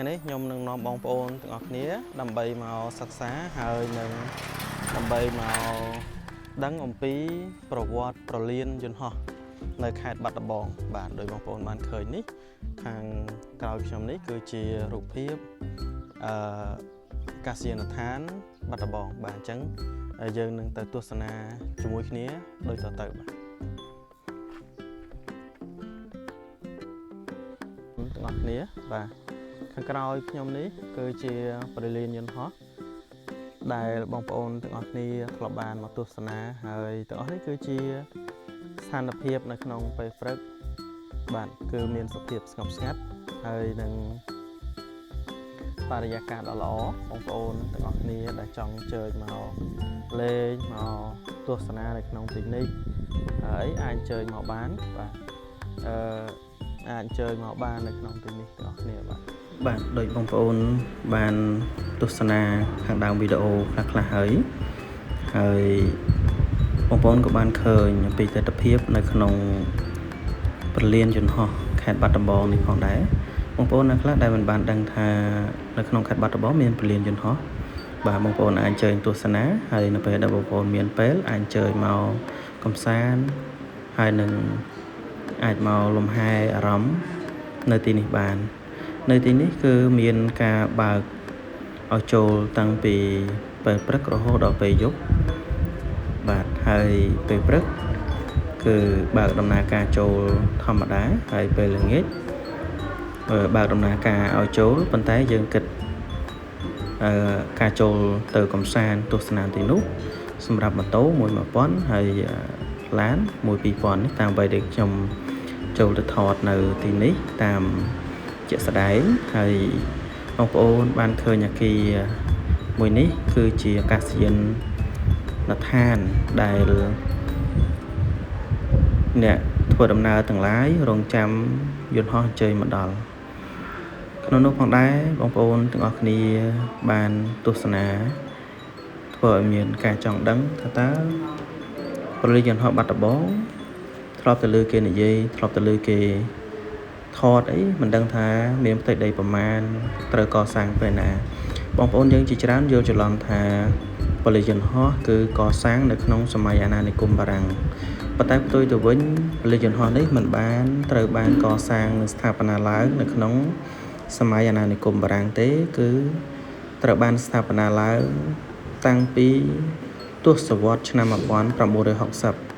ថ្ងៃនេះខ្ញុំនឹងនាំបងប្អូនទាំងអស់គ្នាដើម្បីមកសិក្សាហើយនឹងដើម្បីមកដឹងអំពីប្រវត្តិប្រលានយន្តហោះនៅខេត្តបាត់ដំបងបាទដោយបងប្អូនបានឃើញនេះខាងក្រោយខ្ញុំនេះគឺជារូបភាពអាកាសយានដ្ឋានបាត់ដំបងបាទអញ្ចឹងយើងនឹងទៅទស្សនាជាមួយគ្នាដូចតទៅបាទទាំងអស់គ្នាបាទខាងក្រោយខ្ញុំនេះគឺជាប្រលានយន្តហោះដែលបងប្អូនទាំងអស់គ្នាធ្លាប់បានមកទស្សនាហើយទាំងអស់នេះគឺជាស្ថានភាពនៅក្នុងពេលព្រឹកបាទគឺមានសភាពស្ងប់ស្ងាត់ហើយនឹងបរិយាកាសដ៏ល្អបងប្អូនទាំងអស់គ្នាដែលចង់ជើញមកលេងមកទស្សនានៅក្នុងទីនេះហើយអាចជើញមកបានបាទអាចជើញមកបាននៅក្នុងទីនេះទាំងអស់គ្នាបាទដោយបងប្អូនបានទស្សនាខាងដើមវីដេអូខ្លះៗហើយបងប្អូនក៏បានឃើញអំពីទស្សនវិជ្ជានៅក្នុងប្រលានយន្តហោះខេត្តបាត់ដំបងនេះផងដែរបងប្អូនអ្នកខ្លះដែលមិនបានដឹងថានៅក្នុងខេត្តបាត់ដំបងមានប្រលានយន្តហោះបាទបងប្អូនអាចអញ្ជើញទស្សនាហើយនៅពេលដែលបងប្អូនមានពេលអាចអញ្ជើញមកកំសាន្តហើយនឹងអាចមកលំហែអារម្មណ៍នៅទីនេះបាននៅទីនេះគឺមានការបើកឲ្យចូលតាំងពីពេលព្រឹករហូតដល់ពេលយប់បាទហើយពេលព្រឹកគឺបើកដំណើរការចូលធម្មតាហើយពេលល្ងាចបើកដំណើរការឲ្យចូលប៉ុន្តែយើងគិតការចូលទៅកំសាន្តទស្សនាទីនោះសម្រាប់ម៉ូតូ1,1000ហើយឡាន1,2000នេះតាមអ្វីដែលខ្ញុំចូលទៅថតនៅទីនេះតាមជាក់ស្ដែងហើយបងប្អូនបានឃើញអាគារមួយនេះគឺជាអាកាសយានដ្ឋានដែលអ្នកធ្វើដំណើរទាំងឡាយរងចាំយន្តហោះអញ្ជើញមកដល់ក្នុងនោះផងដែរបងប្អូនទាំងអស់គ្នាបានទស្សនាធ្វើឲ្យមានការចង់ដឹងថាតើប្រលានយន្តហោះបាត់ដំបងធ្លាប់ទៅលើគេនិយាយធ្លាប់ទៅលើគេថតអីមិនដឹងថាមានផ្ទៃដីប្រមាណត្រូវកសាងពេលណាបងប្អូនយើងជាច្រើនយល់ច្រឡំថាប្រលានយន្តហោះគឺកសាងនៅក្នុងសម័យអាណានិគមបារាំងប៉ុន្តែផ្ទុយទៅវិញប្រលានយន្តហោះនេះមិនបានត្រូវបានកសាងនិងស្ថាបនាឡើងនៅក្នុងសម័យអាណានិគមបារាំងទេគឺត្រូវបានស្ថាបនាឡើងតាំងពីទសវត្សរ៍ឆ្នាំ1960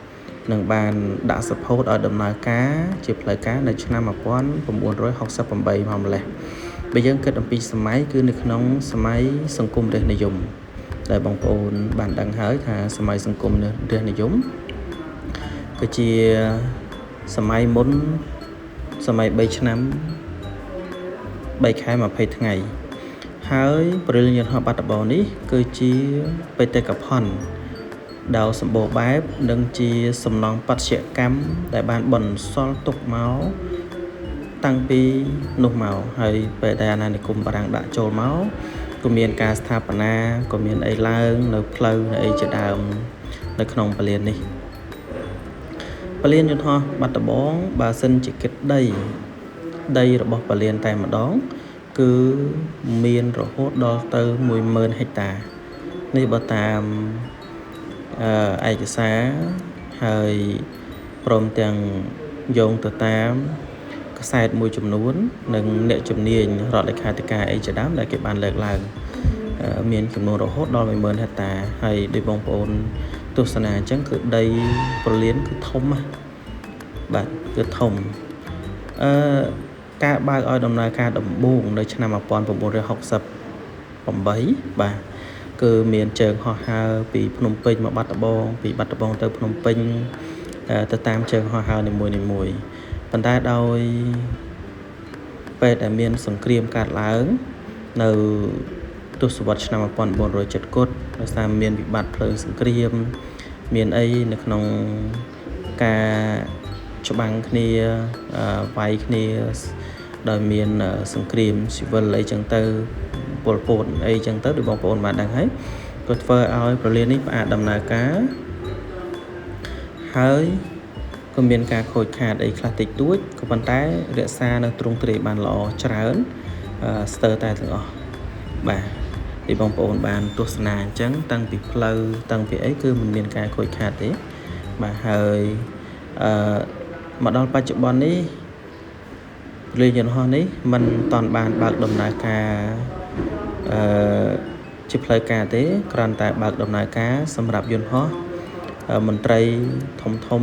នឹងបានដាក់សពោតឲ្យដំណើរការជាផ្លូវការនៅឆ្នាំ1968មកម្លេះបើយើងគិតអំពីសម័យគឺនៅក្នុងសម័យសង្គមរាស្ត្រនិយមដែលបងប្អូនបានដឹងហើយថាសម័យសង្គមរាស្ត្រនិយមគឺជាសម័យមុនសម័យ3ឆ្នាំ3ខែ20ថ្ងៃហើយប្រលានយន្តហោះបាត់ដំបងនេះគឺជាបេតិកភណ្ឌដែលសម្បូរបែបនិងជាសំណង់បត្យកម្មដែលបានបន្សល់ទុកមកតាំងពីនោះមកហើយពេលដែលអាណានិគមបារាំងដាក់ចូលមកក៏មានការស្ថាបនាក៏មានអីឡើងនៅផ្លូវនៅអីជាដើមនៅក្នុងប្រលាននេះប្រលានយន្តហោះបាត់ដំបងបើសិនជាគិតដីរបស់ប្រលានតែម្ដងគឺមានរហូតដល់ទៅ10000ហិកតានេះបើតាមឯកសារហើយព្រមទាំងយោងទៅតាមខ្សែតមួយចំនួននិងអ្នកជំនាញរដ្ឋលេខាធិការអីជាដើមដែលគេបានលើកឡើងមានចំនួនរហូតដល់10000ហិកតាហើយដោយបងប្អូនទស្សនាអញ្ចឹងគឺដីប្រលានគឺធំបាទគឺធំការបើកឲ្យដំណើរការដំបូងនៅឆ្នាំ1968បាទគឺមានជើងហោះហើរពីភ្នំពេញមកបាត់ដំបងពីបាត់ដំបងទៅភ្នំពេញទៅតាមជើងហោះហើរនីមួយប៉ុន្តែដោយពេលដែលមានសង្គ្រាមកើតឡើងនៅទសវត្សរ៍ឆ្នាំ1970គាត់ដោយសារមានវិបត្តិភ្លើងសង្គ្រាមមានអីនៅក្នុងការច្បាំងគ្នាវាយគ្នាដោយមានសង្គ្រាមស៊ីវិលអីចឹងទៅពលពតអីចឹងទៅដូចបងប្អូនបានដឹងហើយក៏ធ្វើឲ្យប្រលាននេះផ្អាកដំណើរការហើយក៏មានការខូចខាតអីខ្លះតិចតួចក៏ប៉ុន្តែរក្សានៅទ្រង់ទ្រាយបានល្អច្រើន ស្ទើរតែទាំងអស់បាទពីបងប្អូនបានទស្សនាអញ្ចឹងតាំងពីផ្លូវតាំងពីអីគឺមិនមានការខូចខាតទេបាទហើយមកដល់បច្ចុប្បន្ននេះលេខយន្តហោះនេះมันតាន់បានបើកដំណើរការជាផ្លូវការទេគ្រាន់តែបើកដំណើរការសម្រាប់យន្តហោះមន្ត្រីធំ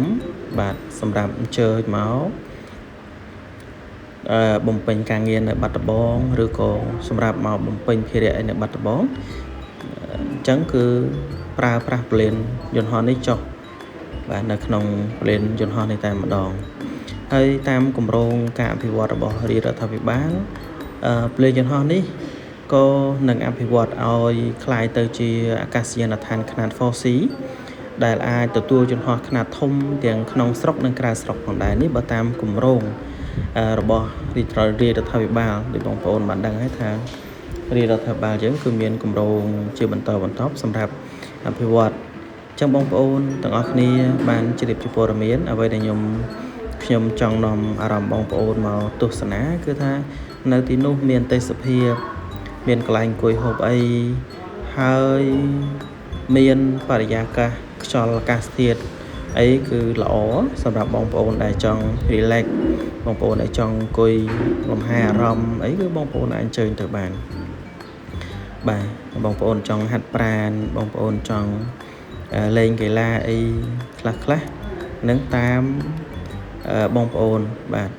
បាទសម្រាប់អញ្ជើញមកបំពេញការងារនៅបាត់ដំបងឬក៏សម្រាប់មកបំពេញភារៈនៅបាត់ដំបងអញ្ចឹងគឺប្រើប្រាស់planeយន្តហោះនេះចុះបាទនៅក្នុងplaneយន្តហោះនេះតែម្ដងហើយតាមគម្រោងការអភិវឌ្ឍរបស់រាជរដ្ឋាភិបាលplaneយន្តហោះនេះក៏នឹងអភិវឌ្ឍឲ្យคล้ายទៅជាអាកាសយានដ្ឋានខ្នាត 4C ដែលអាចទទួលយន្តហោះខ្នាតធំទាំងក្នុងស្រុកនិងក្រៅស្រុកផងដែរនេះបើតាមគម្រោងរបស់រាជរដ្ឋាភិបាលដូចបងប្អូនបានដឹងហើយថារាជរដ្ឋាភិបាលយើងគឺមានគម្រោងជាបន្តបន្ទាប់សម្រាប់អភិវឌ្ឍចឹងបងប្អូនទាំងអស់គ្នាបានជ្រាបពីព័ត៌មានអ្វីដែលខ្ញុំចង់នាំអារម្មណ៍បងប្អូនមកទស្សនាគឺថានៅទីនោះមានទេសភាពមានកន្លែងអង្គុយហូបអីហើយមានបរិយាកាសខ្យល់អាកាសធាតុអីគឺល្អសម្រាប់បងប្អូនដែលចង់ relax បងប្អូនដែលចង់អង្គុយលំហែអារម្មណ៍អីគឺបងប្អូនអាចអញ្ជើញទៅបានបាទបងប្អូនចង់ហាត់ប្រាណបងប្អូនចង់លេងកីឡាអីខ្លះនឹងតាមបងប្អូនបាទ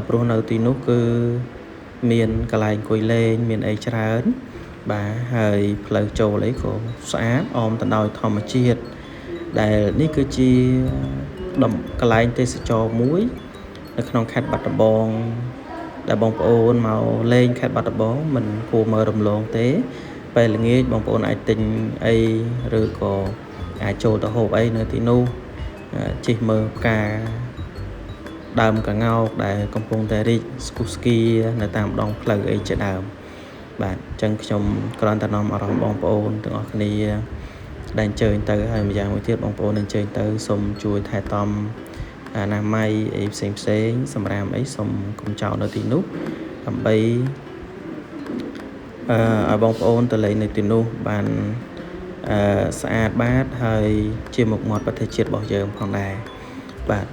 ព្រោះនៅទីនោះគឺមានកន្លែងអង្គុយលេងមានអីច្រើនបាទហើយផ្លូវចូលអីក៏ស្អាតអមទៅដោយធម្មជាតិដែលនេះគឺជាកន្លែងទេសចរមួយនៅក្នុងខេត្តបាត់ដំបងដែលបងប្អូនមកលេងខេត្តបាត់ដំបងមិនគួរមើលរំលងទេពេលល្ងាចបងប្អូនអាចទិញអីឬក៏អាចចូលទៅហូបអីនៅទីនោះជិះមើលផ្កាដើមកង្កោកដែលកំពុងតែរីកស្គុះស្គីនៅតាមដងផ្លូវអីជាដើមបាទអញ្ចឹងខ្ញុំគ្រាន់តែនាំអារម្មណ៍បងប្អូនទាំងអស់គ្នាដែលអញ្ជើញទៅហើយម្យ៉ាងមួយទៀតបងប្អូនអញ្ជើញទៅសូមជួយថែទាំអនាម័យអីផ្សេងសម្រាប់អីសូមកុំចោលនៅទីនោះដើម្បីឲ្យបងប្អូនទៅលេងនៅទីនោះបានស្អាតបាតហើយជាមុខមាត់ប្រទេសជាតិរបស់យើងផងដែរបាទ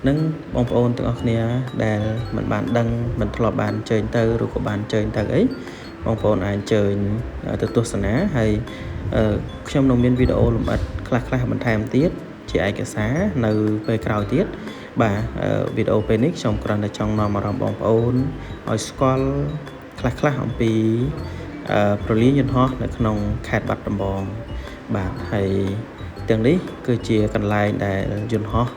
នឹងបងប្អូនទាំងអស់គ្នាដែលមិនបានដឹងមិនធ្លាប់បានអញ្ជើញទៅឬក៏បានអញ្ជើញទៅអីបងប្អូនអាចអញ្ជើញទៅទស្សនាហើយខ្ញុំនឹងមានវីដេអូលម្អិតខ្លះបន្ថែមទៀតជាឯកសារនៅពេលក្រោយទៀតបាទវីដេអូពេលនេះខ្ញុំគ្រាន់តែចង់នាំអារម្មណ៍បងប្អូនឲ្យស្គាល់ខ្លះអំពីប្រលានយន្តហោះនៅក្នុងខេត្តបាត់ដំបងបាទហើយទាំងនេះគឺជាកន្លែងដែលយន្តហោះ